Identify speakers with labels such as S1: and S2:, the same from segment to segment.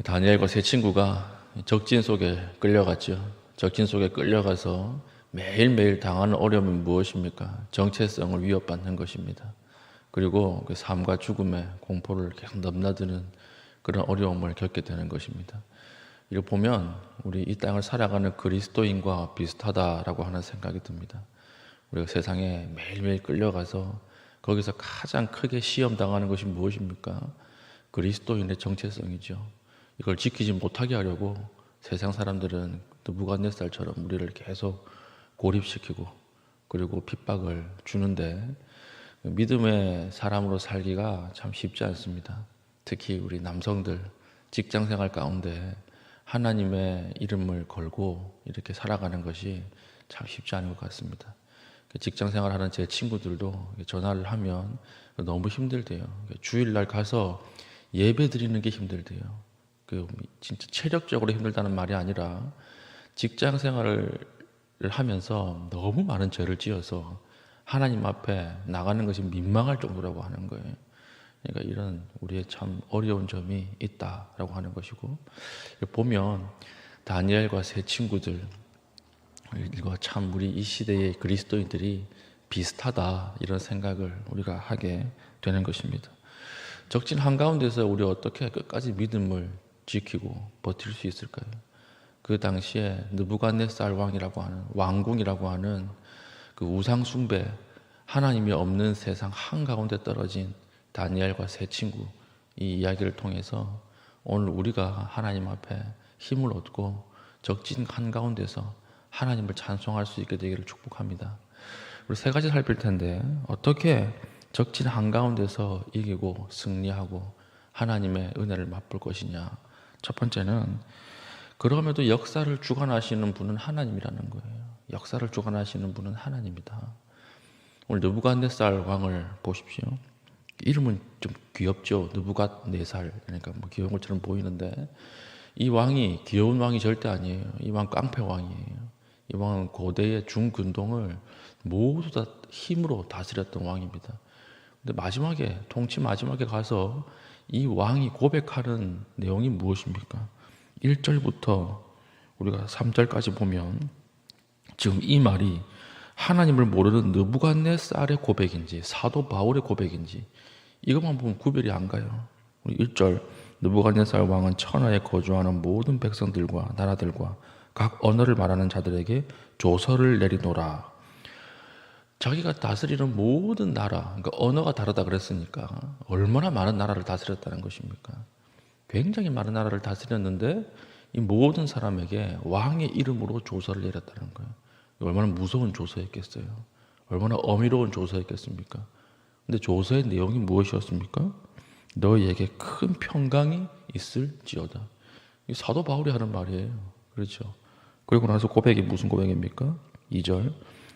S1: 다니엘과 세 친구가 적진 속에 끌려갔죠. 적진 속에 끌려가서 매일매일 당하는 어려움은 무엇입니까? 정체성을 위협받는 것입니다. 그리고 그 삶과 죽음의 공포를 계속 넘나드는 그런 어려움을 겪게 되는 것입니다. 이걸 보면 우리 이 땅을 살아가는 그리스도인과 비슷하다라고 하는 생각이 듭니다. 우리가 세상에 매일매일 끌려가서 거기서 가장 크게 시험당하는 것이 무엇입니까? 그리스도인의 정체성이죠. 이걸 지키지 못하게 하려고 세상 사람들은 느부갓네살처럼 우리를 계속 고립시키고 그리고 핍박을 주는데 믿음의 사람으로 살기가 참 쉽지 않습니다. 특히 우리 남성들 직장생활 가운데 하나님의 이름을 걸고 이렇게 살아가는 것이 참 쉽지 않은 것 같습니다. 직장생활 하는 제 친구들도 전화를 하면 너무 힘들대요. 주일날 가서 예배 드리는 게 힘들대요. 진짜 체력적으로 힘들다는 말이 아니라 직장 생활을 하면서 너무 많은 죄를 지어서 하나님 앞에 나가는 것이 민망할 정도라고 하는 거예요. 그러니까 이런 우리의 참 어려운 점이 있다라고 하는 것이고, 보면 다니엘과 세 친구들 이거 참 우리 이 시대의 그리스도인들이 비슷하다 이런 생각을 우리가 하게 되는 것입니다. 적진 한가운데서 우리 어떻게 끝까지 믿음을 지키고 버틸 수 있을까요? 그 당시에 느부갓네살 왕이라고 하는 왕궁이라고 하는 그 우상 숭배 하나님이 없는 세상 한가운데 떨어진 다니엘과 세 친구 이 이야기를 통해서 오늘 우리가 하나님 앞에 힘을 얻고 적진 한가운데서 하나님을 찬송할 수 있게 되기를 축복합니다. 우리 세 가지 살필 텐데 어떻게 적진 한가운데서 이기고 승리하고 하나님의 은혜를 맛볼 것이냐. 첫 번째는 그럼에도 역사를 주관하시는 분은 하나님이라는 거예요. 역사를 주관하시는 분은 하나님이다. 오늘 느부갓네살 왕을 보십시오. 이름은 좀 귀엽죠. 느부갓네살 그러니까 뭐 귀여운 것처럼 보이는데 이 왕이 귀여운 왕이 절대 아니에요. 이 왕 깡패 왕이에요. 이 왕은 고대의 중근동을 모두 다 힘으로 다스렸던 왕입니다. 근데 마지막에 통치 마지막에 가서 이 왕이 고백하는 내용이 무엇입니까? 1절부터 우리가 3절까지 보면 지금 이 말이 하나님을 모르는 느부갓네살의 고백인지 사도 바울의 고백인지 이것만 보면 구별이 안 가요. 우리 1절 느부갓네살 왕은 천하에 거주하는 모든 백성들과 나라들과 각 언어를 말하는 자들에게 조서를 내리노라. 자기가 다스리는 모든 나라, 그러니까 언어가 다르다 그랬으니까 얼마나 많은 나라를 다스렸다는 것입니까? 굉장히 많은 나라를 다스렸는데 이 모든 사람에게 왕의 이름으로 조서를 내렸다는 거예요. 얼마나 무서운 조서였겠어요? 얼마나 어미로운 조서였겠습니까? 근데 조서의 내용이 무엇이었습니까? 너희에게 큰 평강이 있을지어다. 이 사도 바울이 하는 말이에요. 그렇죠? 그리고 나서 고백이 무슨 고백입니까? 2절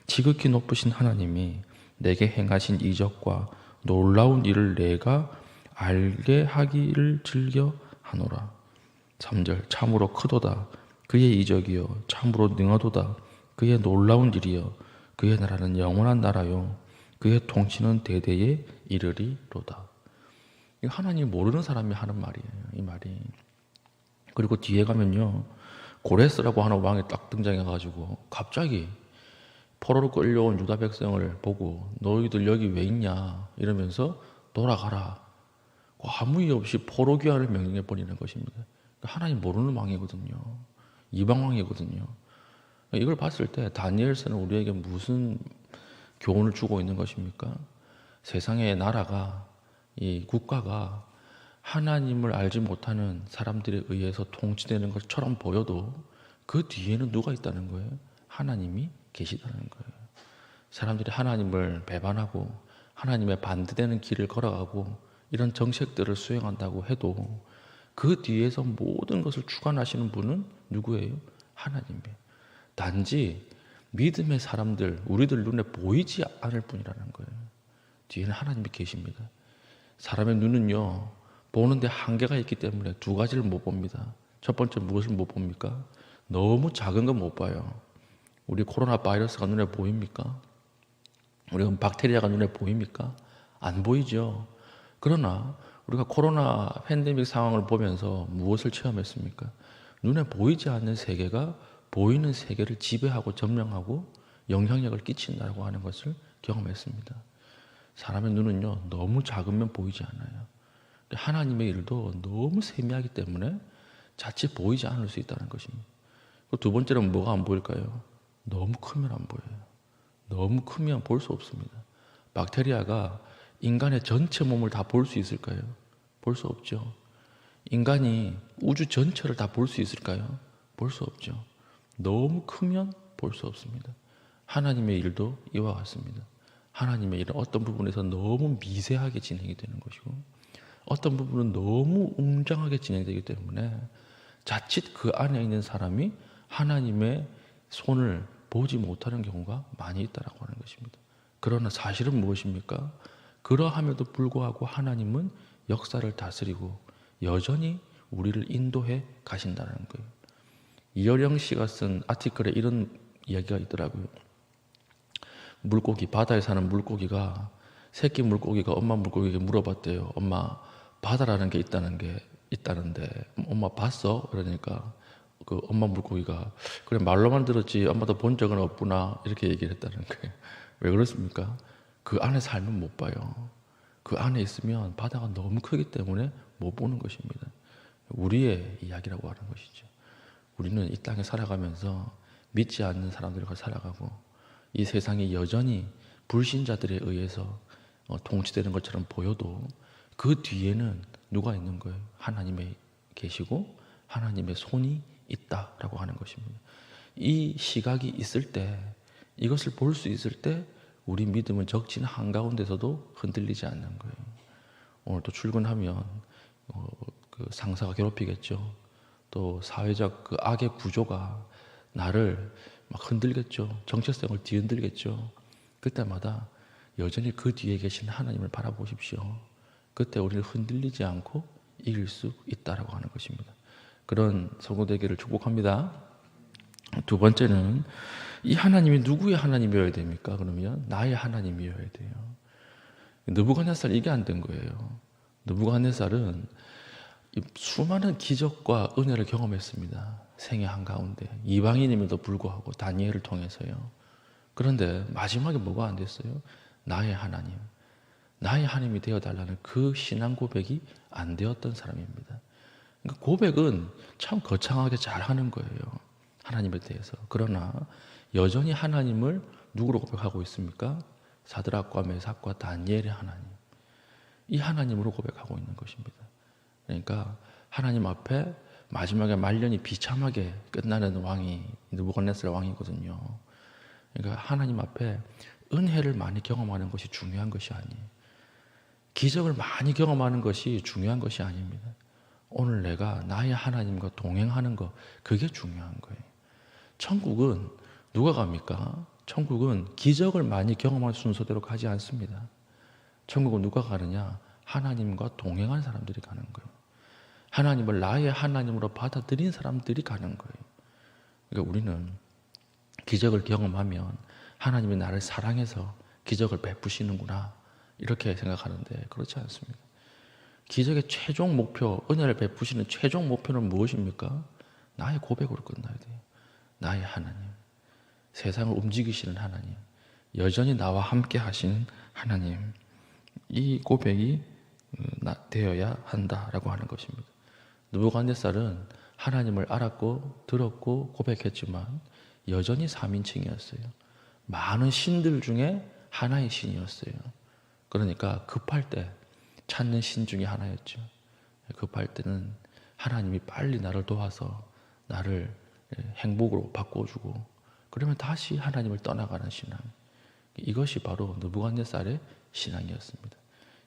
S1: 지극히 높으신 하나님이 내게 행하신 이적과 놀라운 일을 내가 알게 하기를 즐겨 하노라. 3절 참으로 크도다 그의 이적이요 참으로 능하도다 그의 놀라운 일이요 그의 나라는 영원한 나라요 그의 통치는 대대에 이르리로다. 이거 하나님 모르는 사람이 하는 말이에요. 이 말이. 그리고 뒤에 가면요 고레스라고 하는 왕이 딱 등장해가지고 갑자기 포로로 끌려온 유다 백성을 보고 너희들 여기 왜 있냐 이러면서 돌아가라. 아무 이유 없이 포로 귀환을 명령해 버리는 것입니다. 하나님 모르는 왕이거든요. 이방 왕이거든요. 이걸 봤을 때 다니엘서는 우리에게 무슨 교훈을 주고 있는 것입니까? 세상의 나라가 이 국가가 하나님을 알지 못하는 사람들에 의해서 통치되는 것처럼 보여도 그 뒤에는 누가 있다는 거예요? 하나님이 계시다는 거예요. 사람들이 하나님을 배반하고 하나님의 반대되는 길을 걸어가고 이런 정책들을 수행한다고 해도 그 뒤에서 모든 것을 주관하시는 분은 누구예요? 하나님이에요. 단지 믿음의 사람들, 우리들 눈에 보이지 않을 뿐이라는 거예요. 뒤에는 하나님이 계십니다. 사람의 눈은요, 보는데 한계가 있기 때문에 두 가지를 못 봅니다. 첫 번째 무엇을 못 봅니까? 너무 작은 건 못 봐요. 우리 코로나 바이러스가 눈에 보입니까? 우리 박테리아가 눈에 보입니까? 안 보이죠. 그러나 우리가 코로나 팬데믹 상황을 보면서 무엇을 체험했습니까? 눈에 보이지 않는 세계가 보이는 세계를 지배하고 점령하고 영향력을 끼친다고 하는 것을 경험했습니다. 사람의 눈은요, 너무 작으면 보이지 않아요. 하나님의 일도 너무 세미하기 때문에 자칫 보이지 않을 수 있다는 것입니다. 두 번째는 뭐가 안 보일까요? 너무 크면 안 보여요. 너무 크면 볼 수 없습니다. 박테리아가 인간의 전체 몸을 다 볼 수 있을까요? 볼 수 없죠. 인간이 우주 전체를 다 볼 수 있을까요? 볼 수 없죠. 너무 크면 볼 수 없습니다. 하나님의 일도 이와 같습니다. 하나님의 일은 어떤 부분에서 너무 미세하게 진행이 되는 것이고 어떤 부분은 너무 웅장하게 진행되기 때문에 자칫 그 안에 있는 사람이 하나님의 손을 보지 못하는 경우가 많이 있다고 하는 것입니다. 그러나 사실은 무엇입니까? 그러함에도 불구하고 하나님은 역사를 다스리고 여전히 우리를 인도해 가신다는 거예요. 이여령 씨가 쓴 아티클에 이런 이야기가 있더라고요. 물고기, 바다에 사는 물고기가 새끼 물고기가 엄마 물고기에게 물어봤대요. 엄마, 바다라는 게 있다는데 엄마 봤어? 그러니까 그 엄마 물고기가 그래 말로만 들었지 엄마도 본 적은 없구나 이렇게 얘기를 했다는 거예요. 왜 그렇습니까? 그 안에 살면 못 봐요. 그 안에 있으면 바다가 너무 크기 때문에 못 보는 것입니다. 우리의 이야기라고 하는 것이죠. 우리는 이 땅에 살아가면서 믿지 않는 사람들과 살아가고 이 세상이 여전히 불신자들에 의해서 통치되는 것처럼 보여도 그 뒤에는 누가 있는 거예요? 하나님이 계시고 하나님의 손이 있다라고 하는 것입니다. 이 시각이 있을 때, 이것을 볼 수 있을 때 우리 믿음은 적진 한가운데서도 흔들리지 않는 거예요. 오늘 또 출근하면 그 상사가 괴롭히겠죠. 또 사회적 그 악의 구조가 나를 막 흔들겠죠. 정체성을 뒤흔들겠죠. 그때마다 여전히 그 뒤에 계신 하나님을 바라보십시오. 그때 우리는 흔들리지 않고 이길 수 있다라고 하는 것입니다. 그런 성도 되기를 축복합니다. 두 번째는 이 하나님이 누구의 하나님이어야 됩니까? 그러면 나의 하나님이어야 돼요. 느부갓네살 이게 안 된 거예요. 느부갓네살은 수많은 기적과 은혜를 경험했습니다. 생애 한가운데 이방인임에도 불구하고 다니엘을 통해서요. 그런데 마지막에 뭐가 안 됐어요? 나의 하나님, 나의 하나님이 되어달라는 그 신앙 고백이 안 되었던 사람입니다. 그러니까 고백은 참 거창하게 잘하는 거예요. 하나님에 대해서. 그러나 여전히 하나님을 누구로 고백하고 있습니까? 사드락과 메삭과 다니엘의 하나님. 이 하나님으로 고백하고 있는 것입니다. 그러니까 하나님 앞에 마지막에 말년이 비참하게 끝나는 왕이 느부갓네살 왕이거든요. 그러니까 하나님 앞에 은혜를 많이 경험하는 것이 중요한 것이 아니에요. 기적을 많이 경험하는 것이 중요한 것이 아닙니다. 오늘 내가 나의 하나님과 동행하는 것, 그게 중요한 거예요. 천국은 누가 갑니까? 천국은 기적을 많이 경험할 순서대로 가지 않습니다. 천국은 누가 가느냐? 하나님과 동행한 사람들이 가는 거예요. 하나님을 나의 하나님으로 받아들인 사람들이 가는 거예요. 그러니까 우리는 기적을 경험하면 하나님이 나를 사랑해서 기적을 베푸시는구나 이렇게 생각하는데 그렇지 않습니다. 기적의 최종 목표, 은혜를 베푸시는 최종 목표는 무엇입니까? 나의 고백으로 끝나야 돼요. 나의 하나님, 세상을 움직이시는 하나님, 여전히 나와 함께 하시는 하나님, 이 고백이 되어야 한다라고 하는 것입니다. 느부갓네살은 하나님을 알았고 들었고 고백했지만 여전히 3인칭이었어요. 많은 신들 중에 하나의 신이었어요. 그러니까 급할 때 찾는 신 중에 하나였죠. 급할 때는 하나님이 빨리 나를 도와서 나를 행복으로 바꿔주고 그러면 다시 하나님을 떠나가는 신앙. 이것이 바로 느부갓네살의 신앙이었습니다.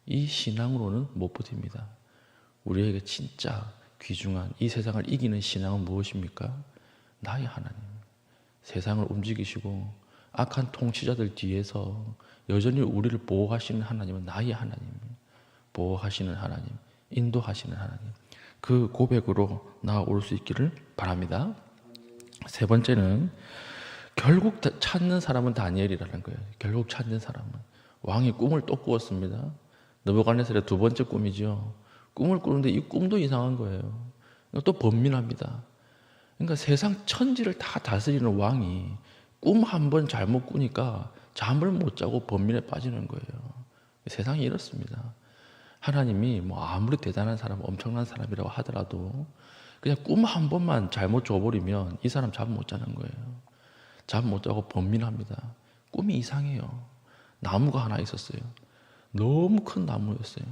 S1: 이 신앙으로는 못 버팁니다. 우리에게 진짜 귀중한 이 세상을 이기는 신앙은 무엇입니까? 나의 하나님. 세상을 움직이시고 악한 통치자들 뒤에서 여전히 우리를 보호하시는 하나님은 나의 하나님. 보호하시는 하나님, 인도하시는 하나님. 그 고백으로 나아올 수 있기를 바랍니다. 세 번째는 결국 찾는 사람은 다니엘이라는 거예요. 결국 찾는 사람은. 왕이 꿈을 또 꾸었습니다. 느부갓네살의 두 번째 꿈이죠. 꿈을 꾸는데 이 꿈도 이상한 거예요. 또 번민합니다. 그러니까 세상 천지를 다 다스리는 왕이 꿈 한 번 잘못 꾸니까 잠을 못 자고 번민에 빠지는 거예요. 세상이 이렇습니다. 하나님이 뭐 아무리 대단한 사람, 엄청난 사람이라고 하더라도 그냥 꿈 한 번만 잘못 줘버리면 이 사람 잠 못 자는 거예요. 잠 못 자고 번민합니다. 꿈이 이상해요. 나무가 하나 있었어요. 너무 큰 나무였어요.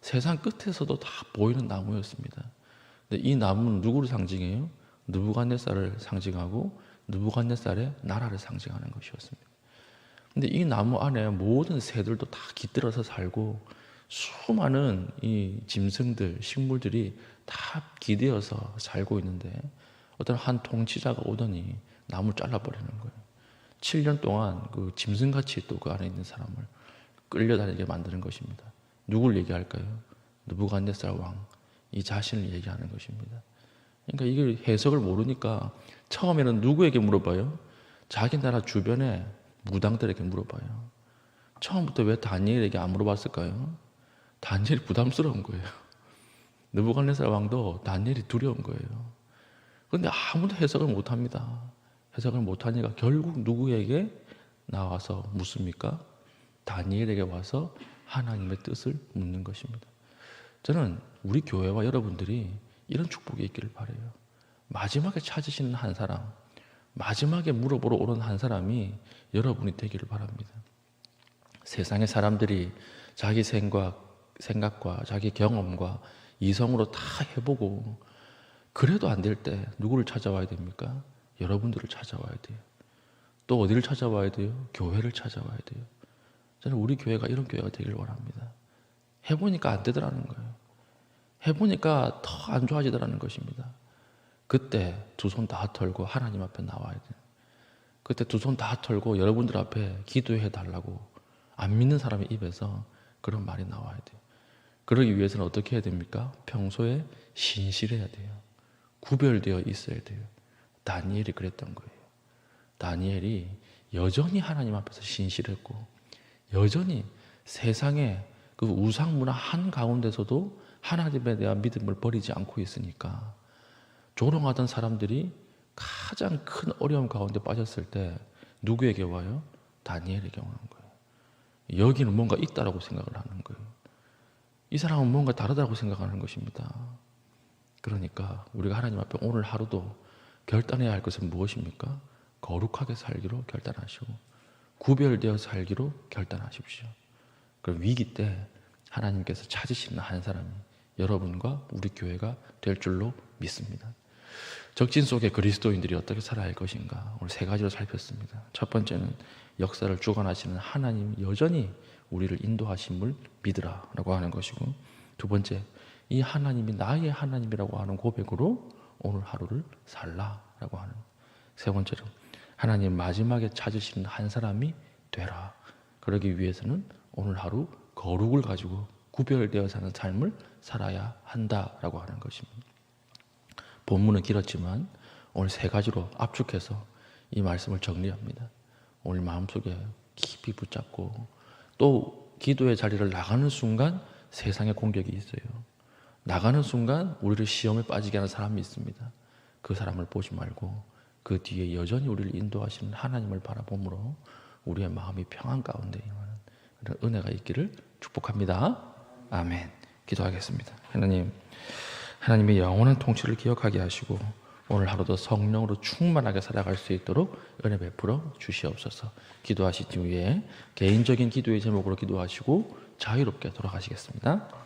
S1: 세상 끝에서도 다 보이는 나무였습니다. 근데 이 나무는 누구를 상징해요? 느부갓네살을 상징하고 느부갓네살의 나라를 상징하는 것이었습니다. 근데 이 나무 안에 모든 새들도 다 깃들어서 살고 수많은 이 짐승들, 식물들이 다 기대어서 살고 있는데 어떤 한 통치자가 오더니 나무를 잘라버리는 거예요. 7년 동안 그 짐승같이 또 그 안에 있는 사람을 끌려다니게 만드는 것입니다. 누굴 얘기할까요? 느부갓네살 왕, 이 자신을 얘기하는 것입니다. 그러니까 이걸 해석을 모르니까 처음에는 누구에게 물어봐요? 자기 나라 주변에 무당들에게 물어봐요. 처음부터 왜 다니엘에게 안 물어봤을까요? 다니엘이 부담스러운 거예요. 느부갓네살 왕도 다니엘이 두려운 거예요. 그런데 아무도 해석을 못합니다. 해석을 못하니까 결국 누구에게 나와서 묻습니까? 다니엘에게 와서 하나님의 뜻을 묻는 것입니다. 저는 우리 교회와 여러분들이 이런 축복이 있기를 바라요. 마지막에 찾으시는 한 사람, 마지막에 물어보러 오는 한 사람이 여러분이 되기를 바랍니다. 세상의 사람들이 자기 생각과 자기 경험과 이성으로 다 해보고 그래도 안 될 때 누구를 찾아와야 됩니까? 여러분들을 찾아와야 돼요. 또 어디를 찾아와야 돼요? 교회를 찾아와야 돼요. 저는 우리 교회가 이런 교회가 되길 원합니다. 해보니까 안 되더라는 거예요. 해보니까 더 안 좋아지더라는 것입니다. 그때 두 손 다 털고 하나님 앞에 나와야 돼요. 그때 두 손 다 털고 여러분들 앞에 기도해 달라고 안 믿는 사람의 입에서 그런 말이 나와야 돼요. 그러기 위해서는 어떻게 해야 됩니까? 평소에 신실해야 돼요. 구별되어 있어야 돼요. 다니엘이 그랬던 거예요. 다니엘이 여전히 하나님 앞에서 신실했고 여전히 세상의 그 우상 문화 한가운데서도 하나님에 대한 믿음을 버리지 않고 있으니까 조롱하던 사람들이 가장 큰 어려움 가운데 빠졌을 때 누구에게 와요? 다니엘에게 오는 거예요. 여기는 뭔가 있다라고 생각을 하는 거예요. 이 사람은 뭔가 다르다고 생각하는 것입니다. 그러니까 우리가 하나님 앞에 오늘 하루도 결단해야 할 것은 무엇입니까? 거룩하게 살기로 결단하시고 구별되어 살기로 결단하십시오. 그럼 위기 때 하나님께서 찾으시는 한 사람이 여러분과 우리 교회가 될 줄로 믿습니다. 적진 속에 그리스도인들이 어떻게 살아야 할 것인가 오늘 세 가지로 살폈습니다. 첫 번째는 역사를 주관하시는 하나님 여전히 우리를 인도하심을 믿으라 라고 하는 것이고, 두 번째, 이 하나님이 나의 하나님이라고 하는 고백으로 오늘 하루를 살라 라고 하는, 세 번째로 하나님 마지막에 찾으시는 한 사람이 되라. 그러기 위해서는 오늘 하루 거룩을 가지고 구별되어 사는 삶을 살아야 한다라고 하는 것입니다. 본문은 길었지만 오늘 세 가지로 압축해서 이 말씀을 정리합니다. 오늘 마음속에 깊이 붙잡고 또 기도의 자리를 나가는 순간 세상의 공격이 있어요. 나가는 순간 우리를 시험에 빠지게 하는 사람이 있습니다. 그 사람을 보지 말고 그 뒤에 여전히 우리를 인도하시는 하나님을 바라보므로 우리의 마음이 평안 가운데 임하는 그런 은혜가 있기를 축복합니다. 아멘. 기도하겠습니다. 하나님의 영원한 통치를 기억하게 하시고 오늘 하루도 성령으로 충만하게 살아갈 수 있도록 은혜 베풀어 주시옵소서. 기도하신 뒤에 개인적인 기도의 제목으로 기도하시고 자유롭게 돌아가시겠습니다.